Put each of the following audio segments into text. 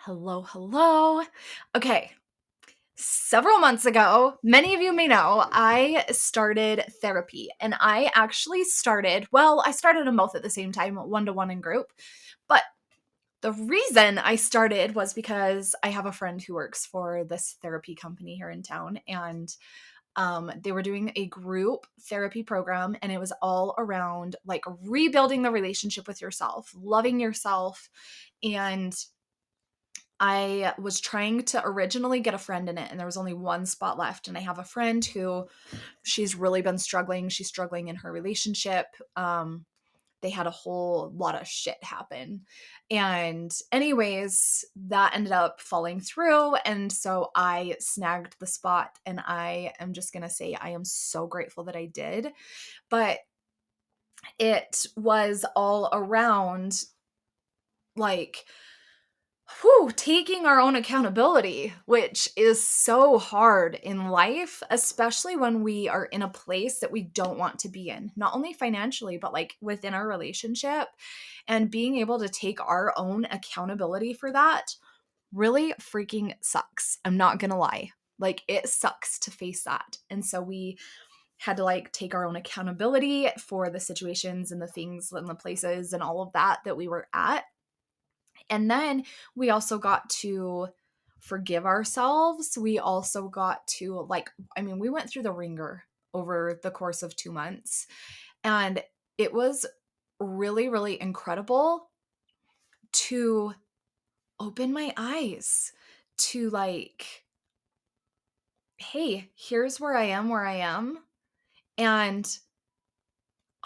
Hello, hello. Okay, several months ago, many of you may know, I started therapy and I actually I started them both at the same time, one to one in group. But the reason I started was because I have a friend who works for this therapy company here in town, and they were doing a group therapy program, and it was all around like rebuilding the relationship with yourself, loving yourself, and I was trying to originally get a friend in it, and there was only one spot left. And I have a friend who she's really been struggling. She's struggling in her relationship. They had a whole lot of shit happen. And, anyways, that ended up falling through. And so I snagged the spot. And I am just going to say I am so grateful that I did. But it was all around like, taking our own accountability, which is so hard in life, especially when we are in a place that we don't want to be in, not only financially, but like within our relationship. And being able to take our own accountability for that really freaking sucks. I'm not gonna lie. Like, it sucks to face that. And so we had to like take our own accountability for the situations and the things and the places and all of that we were at. And then we also got to forgive ourselves. We also got to, we went through the ringer over the course of 2 months. And it was really, really incredible to open my eyes to like, hey, here's where I am. And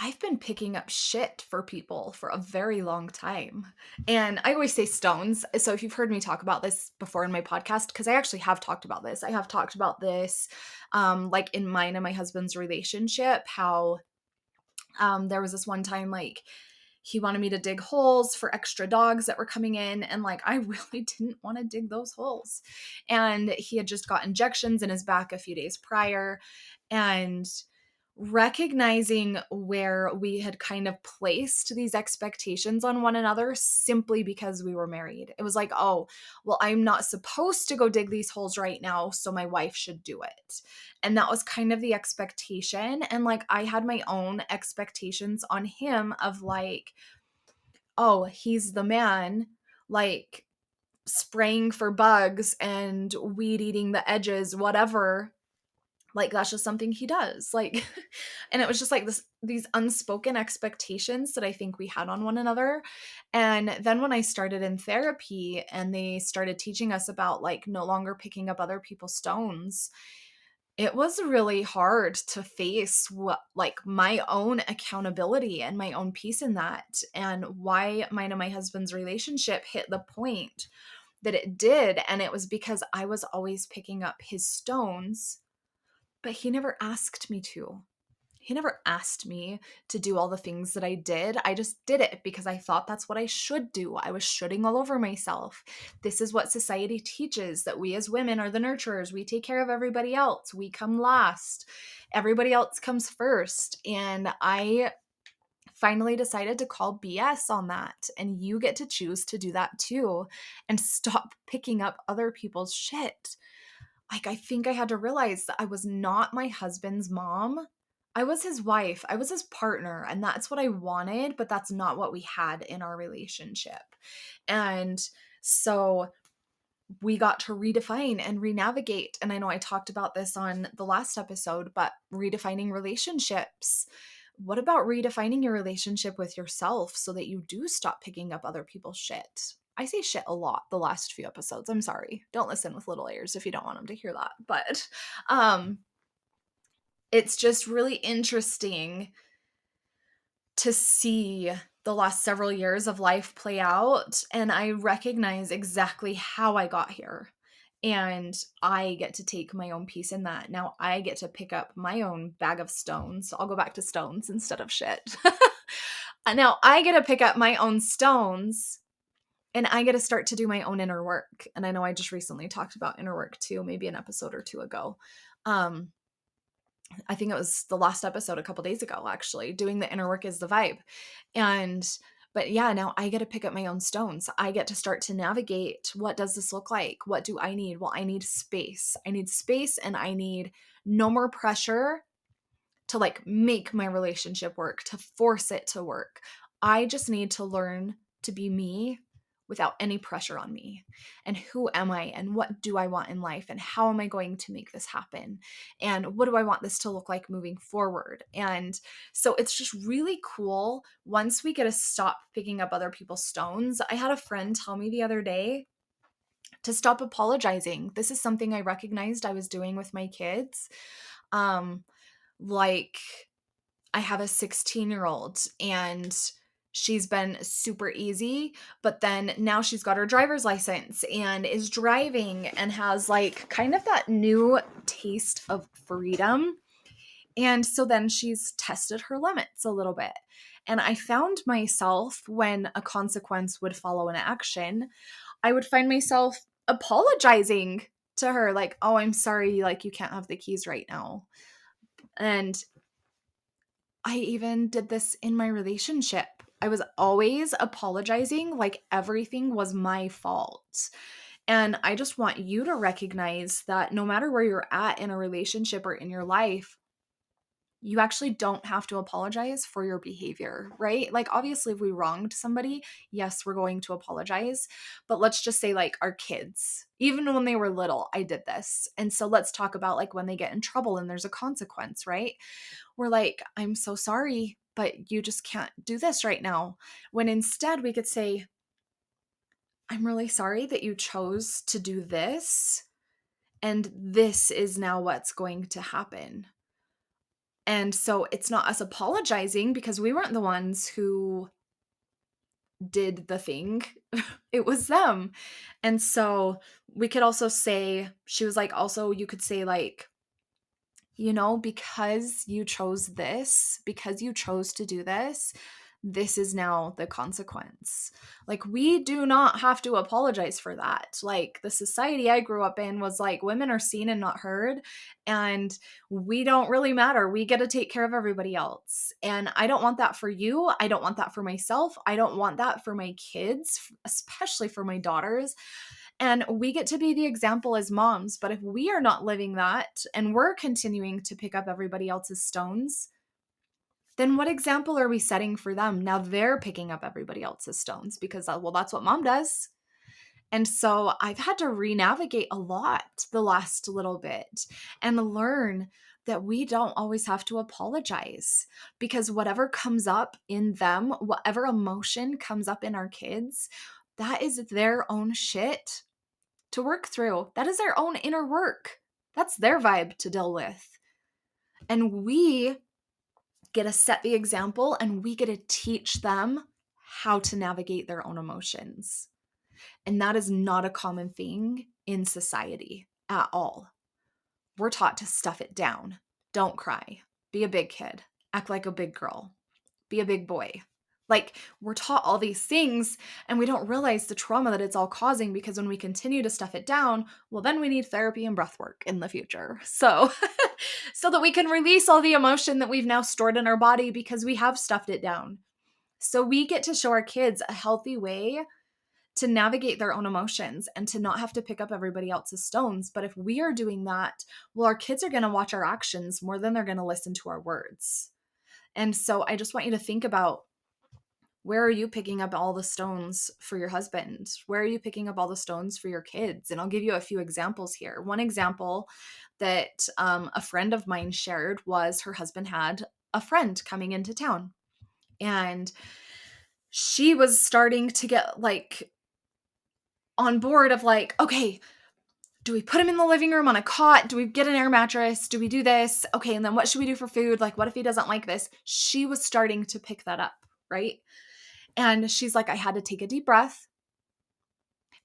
I've been picking up shit for people for a very long time. And I always say stones. So if you've heard me talk about this before in my podcast, because I actually have talked about this, I have talked about this like in mine and my husband's relationship, how there was this one time like he wanted me to dig holes for extra dogs that were coming in. And like, I really didn't want to dig those holes. And he had just got injections in his back a few days prior. And recognizing where we had kind of placed these expectations on one another simply because we were married. It was like, oh, well, I'm not supposed to go dig these holes right now, so my wife should do it. And that was kind of the expectation. And like, I had my own expectations on him of like, oh, he's the man, like spraying for bugs and weed eating the edges, whatever. Like, that's just something he does. Like, and it was just like these unspoken expectations that I think we had on one another. And then when I started in therapy and they started teaching us about like no longer picking up other people's stones, it was really hard to face what like my own accountability and my own peace in that, and why mine and my husband's relationship hit the point that it did. And it was because I was always picking up his stones, but he never asked me to. He never asked me to do all the things that I did. I just did it because I thought that's what I should do. I was shooting all over myself. This is what society teaches, that we as women are the nurturers. We take care of everybody else. We come last. Everybody else comes first. And I finally decided to call BS on that. And you get to choose to do that too, and stop picking up other people's shit. Like, I think I had to realize that I was not my husband's mom. I was his wife. I was his partner. And that's what I wanted, but that's not what we had in our relationship. And so we got to redefine and renavigate. And I know I talked about this on the last episode, but redefining relationships. What about redefining your relationship with yourself so that you do stop picking up other people's shit? I say shit a lot the last few episodes. I'm sorry. Don't listen with little ears if you don't want them to hear that. But it's just really interesting to see the last several years of life play out. And I recognize exactly how I got here. And I get to take my own piece in that. Now I get to pick up my own bag of stones. I'll go back to stones instead of shit. Now I get to pick up my own stones, and I get to start to do my own inner work. And I know I just recently talked about inner work too, maybe an episode or two ago. I think it was the last episode a couple days ago, actually. Doing the inner work is the vibe. And But yeah, now I get to pick up my own stones. I get to start to navigate, what does this look like? What do I need? Well, I need space. I need space, and I need no more pressure to like make my relationship work, to force it to work. I just need to learn to be me without any pressure on me. And who am I? And what do I want in life? And how am I going to make this happen? And what do I want this to look like moving forward? And so it's just really cool once we get to stop picking up other people's stones. I had a friend tell me the other day to stop apologizing. This is something I recognized I was doing with my kids. Um, like I have a 16-year-old and she's been super easy, but then now she's got her driver's license and is driving and has like kind of that new taste of freedom. And so then she's tested her limits a little bit. And I found myself, when a consequence would follow an action, I would find myself apologizing to her, like, oh, I'm sorry, like, you can't have the keys right now. And I even did this in my relationship. I was always apologizing like everything was my fault. And I just want you to recognize that no matter where you're at in a relationship or in your life, you actually don't have to apologize for your behavior, right? Like, obviously, if we wronged somebody, yes, we're going to apologize. But let's just say, like, our kids, even when they were little, I did this. And so let's talk about like when they get in trouble and there's a consequence, right? We're like, I'm so sorry, but you just can't do this right now. When instead we could say, I'm really sorry that you chose to do this. And this is now what's going to happen. And so it's not us apologizing because we weren't the ones who did the thing. It was them. And so we could also say, she was like, also, you could say, like, you know, because you chose this, because you chose to do this, this is now the consequence. Like, we do not have to apologize for that. Like, the society I grew up in was like, women are seen and not heard, and we don't really matter. We get to take care of everybody else. And I don't want that for you. I don't want that for myself. I don't want that for my kids, especially for my daughters. And we get to be the example as moms. But if we are not living that and we're continuing to pick up everybody else's stones, then what example are we setting for them? Now they're picking up everybody else's stones because, well, that's what mom does. And so I've had to re-navigate a lot the last little bit and learn that we don't always have to apologize, because whatever comes up in them, whatever emotion comes up in our kids, that is their own shit to work through. That is their own inner work. That's their vibe to deal with. And we get to set the example, and we get to teach them how to navigate their own emotions. And that is not a common thing in society at all. We're taught to stuff it down. Don't cry. Be a big kid. Act like a big girl. Be a big boy. Like, we're taught all these things and we don't realize the trauma that it's all causing, because when we continue to stuff it down, well, then we need therapy and breath work in the future. So, so that we can release all the emotion that we've now stored in our body because we have stuffed it down. So we get to show our kids a healthy way to navigate their own emotions and to not have to pick up everybody else's stones. But if we are doing that, well, our kids are going to watch our actions more than they're going to listen to our words. And so I just want you to think about, where are you picking up all the stones for your husband? Where are you picking up all the stones for your kids? And I'll give you a few examples here. One example that a friend of mine shared was her husband had a friend coming into town, and she was starting to get like on board of like, okay, do we put him in the living room on a cot? Do we get an air mattress? Do we do this? Okay, and then what should we do for food? Like, what if he doesn't like this? She was starting to pick that up, right? And she's like, I had to take a deep breath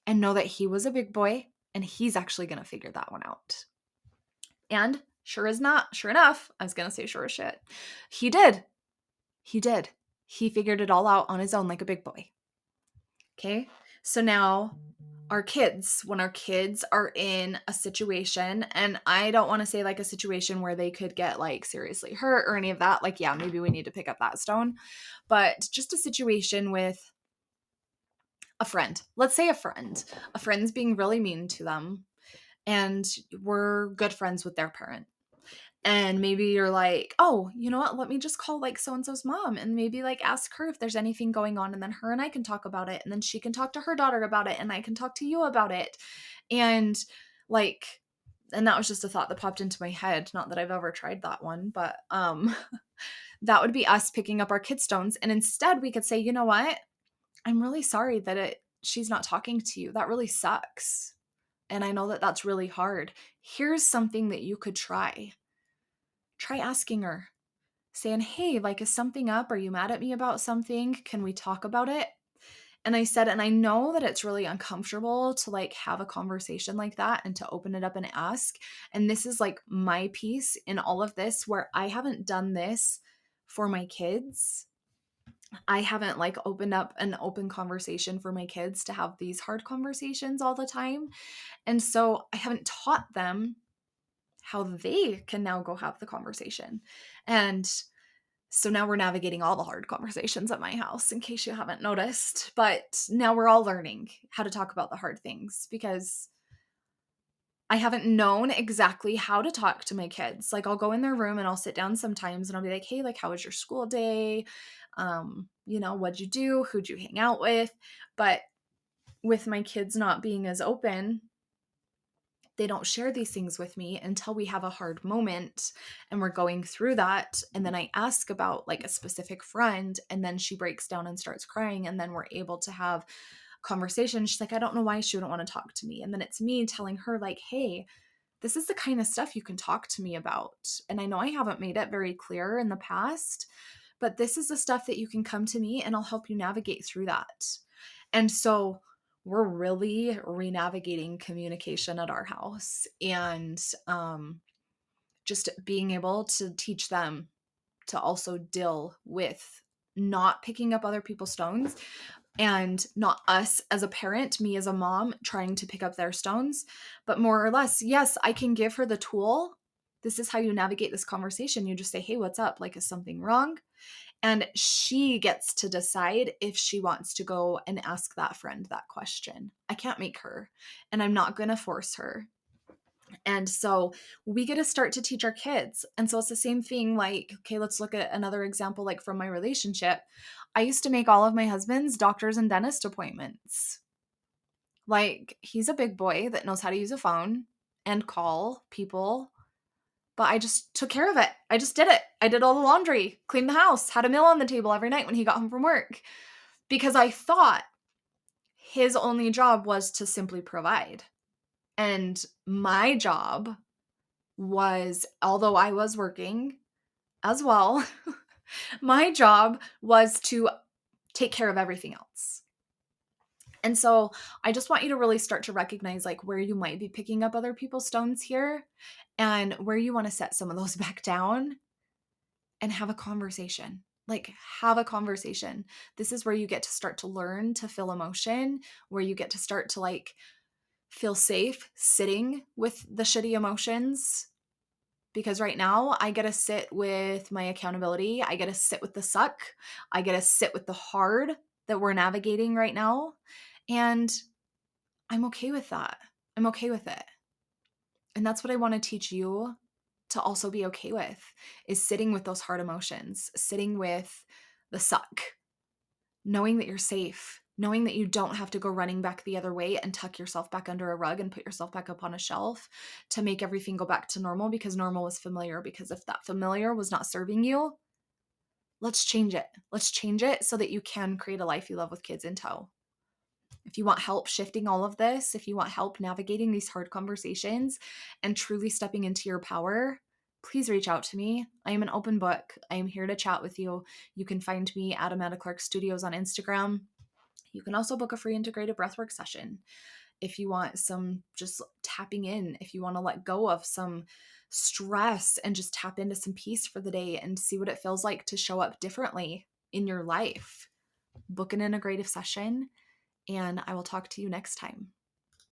and know that he was a big boy and he's actually going to figure that one out. And sure enough, I was going to say sure as shit. He did. He figured it all out on his own like a big boy. Okay. So now our kids, when our kids are in a situation, and I don't want to say like a situation where they could get like seriously hurt or any of that, like, yeah, maybe we need to pick up that stone, but just a situation with a friend. Let's say a friend's being really mean to them, and we're good friends with their parent. And maybe you're like, oh, you know what? Let me just call like so and so's mom and maybe like ask her if there's anything going on. And then her and I can talk about it. And then she can talk to her daughter about it. And I can talk to you about it. And like, and that was just a thought that popped into my head. Not that I've ever tried that one, but that would be us picking up our kid stones. And instead we could say, you know what? I'm really sorry that she's not talking to you. That really sucks. And I know that that's really hard. Here's something that you could try. Try asking her, saying, hey, like, is something up? Are you mad at me about something? Can we talk about it? And I said, and I know that it's really uncomfortable to like have a conversation like that and to open it up and ask. And this is like my piece in all of this where I haven't done this for my kids. I haven't like opened up an open conversation for my kids to have these hard conversations all the time. And so I haven't taught them how they can now go have the conversation. And so now we're navigating all the hard conversations at my house, in case you haven't noticed. But now we're all learning how to talk about the hard things because I haven't known exactly how to talk to my kids. Like I'll go in their room and I'll sit down sometimes and I'll be like, hey, like, how was your school day? What'd you do? Who'd you hang out with? But with my kids not being as open, they don't share these things with me until we have a hard moment and we're going through that. And then I ask about like a specific friend and then she breaks down and starts crying. And then we're able to have conversation. She's like, I don't know why she wouldn't want to talk to me. And then it's me telling her like, hey, this is the kind of stuff you can talk to me about. And I know I haven't made it very clear in the past, but this is the stuff that you can come to me and I'll help you navigate through that. And so we're really re-navigating communication at our house and just being able to teach them to also deal with not picking up other people's stones and not us as a parent, me as a mom trying to pick up their stones, but more or less, yes, I can give her the tool. This is how you navigate this conversation. You just say, hey, what's up? Like, is something wrong? And she gets to decide if she wants to go and ask that friend that question. I can't make her, and I'm not going to force her. And so we get to start to teach our kids. And so it's the same thing like, okay, let's look at another example like from my relationship. I used to make all of my husband's doctors and dentist appointments. Like, he's a big boy that knows how to use a phone and call people, but I just took care of it. I just did it. I did all the laundry, cleaned the house, had a meal on the table every night when he got home from work because I thought his only job was to simply provide. And my job was, although I was working as well, my job was to take care of everything else. And so I just want you to really start to recognize like where you might be picking up other people's stones here and where you want to set some of those back down and have a conversation. Like, have a conversation. This is where you get to start to learn to feel emotion, where you get to start to like feel safe sitting with the shitty emotions. Because right now I get to sit with my accountability. I get to sit with the suck. I get to sit with the hard that we're navigating right now. And I'm okay with that. I'm okay with it. And that's what I want to teach you to also be okay with, is sitting with those hard emotions, sitting with the suck, knowing that you're safe, knowing that you don't have to go running back the other way and tuck yourself back under a rug and put yourself back up on a shelf to make everything go back to normal because normal was familiar. Because if that familiar was not serving you, let's change it. Let's change it so that you can create a life you love with kids in tow. If you want help shifting all of this, if you want help navigating these hard conversations and truly stepping into your power, please reach out to me. I am an open book. I am here to chat with you. You can find me at Amanda Clark Studios on Instagram. You can also book a free integrated breathwork session if you want some just tapping in, if you want to let go of some stress and just tap into some peace for the day and see what it feels like to show up differently in your life. Book an integrative session, and I will talk to you next time.